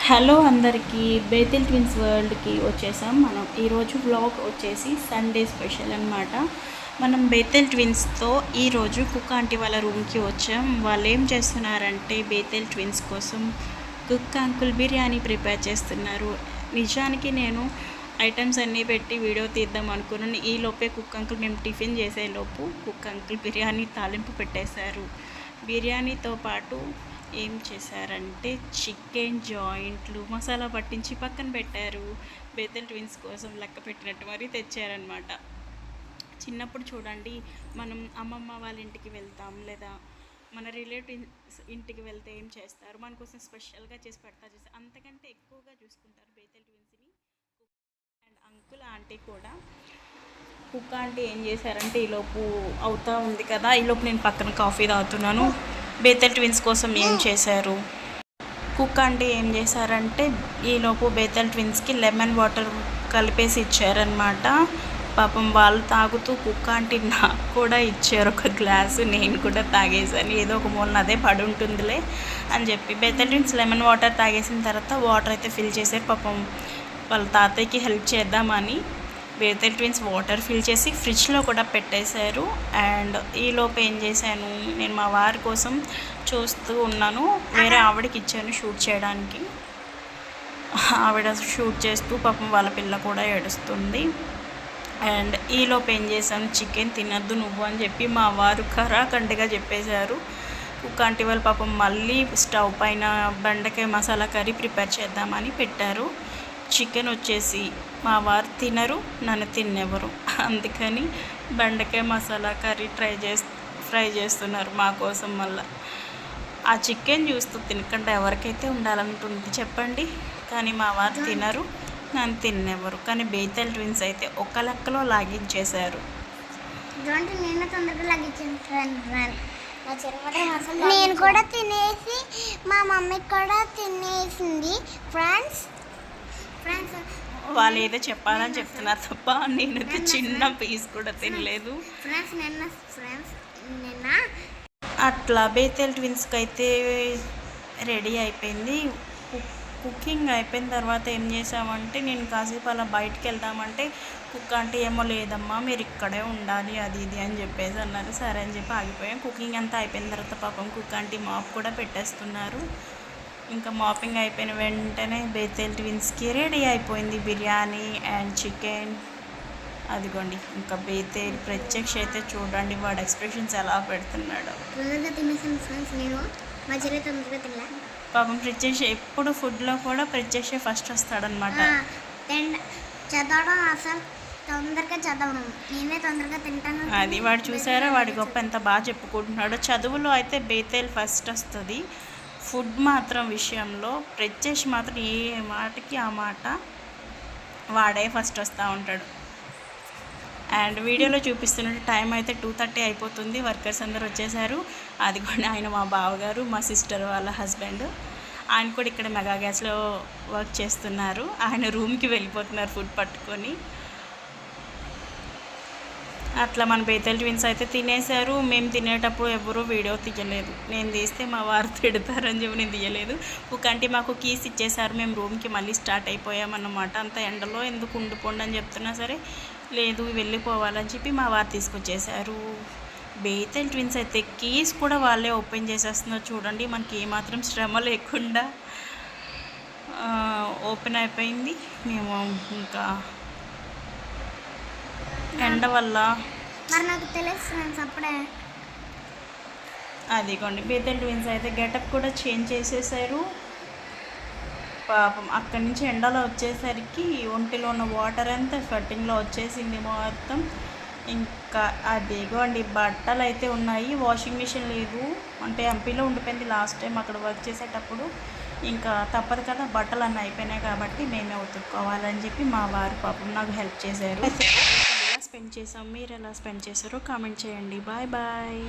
Hello అందరికీ, బేతిల్ twins వరల్డ్కి వచ్చేసాం. మనం ఈరోజు వ్లాగ్ వచ్చేసి సండే స్పెషల్ అనమాట. మనం బేతిల్ ట్విన్స్తో ఈరోజు కుక్ ఆంటీ వాళ్ళ రూమ్కి వచ్చాం. వాళ్ళు ఏం చేస్తున్నారంటే బేతిల్ ట్విన్స్ కోసం కుక్ అంకుల్ బిర్యానీ ప్రిపేర్ చేస్తున్నారు. నిజానికి నేను ఐటమ్స్ అన్నీ పెట్టి వీడియో తీద్దాం అనుకున్నాను. ఈ లోపే కుక్ అంకుల్ మేము టిఫిన్ చేసేలోపు కుక్ అంకుల్ బిర్యానీ తాలింపు పెట్టేశారు. బిర్యానీతో పాటు ఏం చేశారంటే చికెన్ జాయింట్లు మసాలా పట్టించి పక్కన పెట్టారు. బేతిల్ ట్విన్స్ కోసం లెక్క పెట్టినట్టు మరీ తెచ్చారనమాట. చిన్నప్పుడు చూడండి, మనం అమ్మమ్మ వాళ్ళ ఇంటికి వెళ్తాం లేదా మన రిలేటివ్స్ ఇంటికి వెళ్తే ఏం చేస్తారు, మన కోసం స్పెషల్గా చేసి పెడతారు. చేసి అంతకంటే ఎక్కువగా చూసుకుంటారు బేతిల్ ట్విన్స్ని. అండ్ అంకుల్ ఆంటీ కూడా. కుక్ ఆంటీ ఏం చేశారంటే ఈలోపు అవుతూ ఉంది కదా, ఈలోపు నేను పక్కన కాఫీ తాగుతున్నాను. బేతిల్ ట్విన్స్ కోసం ఏం చేశారు, కుక్ ఆంటీ ఏం చేశారంటే ఈలోపు బేతిల్ ట్విన్స్కి లెమన్ వాటర్ కలిపేసి ఇచ్చారనమాట. పాపం వాళ్ళు తాగుతూ కుక్ ఆంటీ నాకు కూడా ఇచ్చారు ఒక గ్లాసు. నేను కూడా తాగేసాను. ఏదో ఒక మూలన అదే పడి ఉంటుందిలే అని చెప్పి బేతిల్ ట్విన్స్ లెమన్ వాటర్ తాగేసిన తర్వాత వాటర్ అయితే ఫిల్ చేశారు. పాపం వాళ్ళ తాతయ్యకి హెల్ప్ చేద్దామని బేతిల్ ట్విన్స్ వాటర్ ఫిల్ చేసి ఫ్రిడ్జ్లో కూడా పెట్టేశారు. అండ్ ఈలోపు ఏం చేశాను, నేను మా వారి కోసం చూస్తూ ఉన్నాను. వేరే ఆవిడకి ఇచ్చాను షూట్ చేయడానికి. ఆవిడ షూట్ చేస్తూ పాపం వాళ్ళ పిల్ల కూడా ఏడుస్తుంది. అండ్ ఈలోపు ఏం చేశాను, చికెన్ తినద్దు నువ్వు అని చెప్పి మా వారు ఖరాఖండిగా చెప్పేశారు. కుక్ ఆంటీ వాళ్ళు పాపం మళ్ళీ స్టవ్ పైన బెండకాయ మసాలా కర్రీ ప్రిపేర్ చేద్దామని పెట్టారు. చికెన్ వచ్చేసి మా వారు తినరు, నన్ను తిన్నెవరు, అందుకని బెండకాయ మసాలా కర్రీ ఫ్రై చేస్తున్నారు మా కోసం. మళ్ళీ ఆ చికెన్ చూస్తూ తినకుండా ఎవరికైతే ఉండాలంటుంది చెప్పండి. కానీ మా వారు తినరు, నన్ను తిన్నెవరు. కానీ బేతిల్ ట్విన్స్ అయితే ఒక లెక్కలో లాగించేశారు. నేను కూడా తినేసి మా మమ్మీ కూడా తినేసింది. ఫ్రెండ్స్ వాళ్ళు ఏదో చెప్పాలని చెప్తున్నారు తప్ప నేనైతే చిన్న పీస్ కూడా తినలేదు. అట్లా బేతిల్ ట్విన్స్కి అయితే రెడీ అయిపోయింది. కుకింగ్ అయిపోయిన తర్వాత ఏం చేసామంటే నేను కాసేపు అలా బయటకు వెళ్దామంటే కుక్ అంటే ఏమో లేదమ్మా మీరు ఇక్కడే ఉండాలి అది ఇది అని చెప్పేసి అన్నారు. సరే అని చెప్పి ఆగిపోయాం. కుకింగ్ అంతా అయిపోయిన తర్వాత పాపం కుక్ ఆంటీ మాప్ కూడా పెట్టేస్తున్నారు. ఇంకా మాపింగ్ అయిపోయిన వెంటనే బేతిల్ ట్విన్స్కి రెడీ అయిపోయింది బిర్యానీ అండ్ చికెన్. అదిగోండి ఇంకా బేతిల్ ప్రత్యక్ష అయితే చూడండి వాడు ఎక్స్ప్రెషన్స్ ఎలా పెడుతున్నాడు. పాపం ప్రత్యక్ష ఎప్పుడు ఫుడ్లో కూడా ప్రత్యక్ష ఫస్ట్ వస్తాడనమాట. అది వాడు చూసారా, వాడి గొప్ప ఎంత బాగా చెప్పుకుంటున్నాడు. చదువులో అయితే బేతిల్ ఫస్ట్ వస్తుంది. ఫుడ్ మాత్రం విషయంలో ప్రత్యక్ష మాత్రం ఏ మాటకి ఆ మాట వాడే ఫస్ట్ వస్తూ ఉంటాడు. అండ్ వీడియోలో చూపిస్తున్నట్టు టైం అయితే 2:30 అయిపోతుంది. వర్కర్స్ అందరు వచ్చేసారు. అది కూడా ఆయన మా బావగారు, మా సిస్టర్ వాళ్ళ హస్బెండ్. ఆయన కూడా ఇక్కడ మెగా గ్యాస్లో వర్క్ చేస్తున్నారు. ఆయన రూమ్కి వెళ్ళిపోతున్నారు ఫుడ్ పట్టుకొని. అట్లా మన బేతిల్ ట్విన్స్ అయితే తినేశారు. మేము తినేటప్పుడు ఎవరూ వీడియో తీయలేదు. నేను తీస్తే మా వారు తిడతారని చెప్పి నేను తీయలేదు. ఒకంటే మాకు కీస్ ఇచ్చేసారు. మేము రూమ్కి మళ్ళీ స్టార్ట్ అయిపోయామన్నమాట. అంత ఎండలో ఎందుకు ఉండిపోండి అని చెప్తున్నా సరే లేదు వెళ్ళిపోవాలని చెప్పి మా వారు తీసుకొచ్చేసారు. బేతిల్ ట్విన్స్ అయితే కీస్ కూడా వాళ్ళే ఓపెన్ చేసేస్తున్నారు చూడండి. మనకి ఏమాత్రం శ్రమ లేకుండా ఓపెన్ అయిపోయింది. మేము ఇంకా ఎండ వల్ల మరి నాకు తెలుసు ఫ్రెండ్స్ అప్పుడే. అదిగోండి బేతిల్ ట్విన్స్ అయితే గెటప్ కూడా చేంజ్ చేసేసారు. పాపం అక్కడి నుంచి ఎండలో వచ్చేసరికి ఒంటిలో ఉన్న వాటర్ అంతా స్వెట్టింగ్లో వచ్చేసింది మొత్తం. ఇంకా అదిగోండి బట్టలు అయితే ఉన్నాయి. వాషింగ్ మిషన్ లేదు, అంటే ఎంపీలో ఉండిపోయింది లాస్ట్ టైం అక్కడ వర్క్ చేసేటప్పుడు. ఇంకా తప్పదు కదా, బట్టలు అన్నీ అయిపోయినాయి కాబట్టి మేమే ఉతుక్కోవాలని చెప్పి మా వారు పాపం నాకు హెల్ప్ చేశారు. స్పెండ్ చేసాం, మీరు ఎలా స్పెండ్ చేశారో కామెంట్ చేయండి. Bye bye.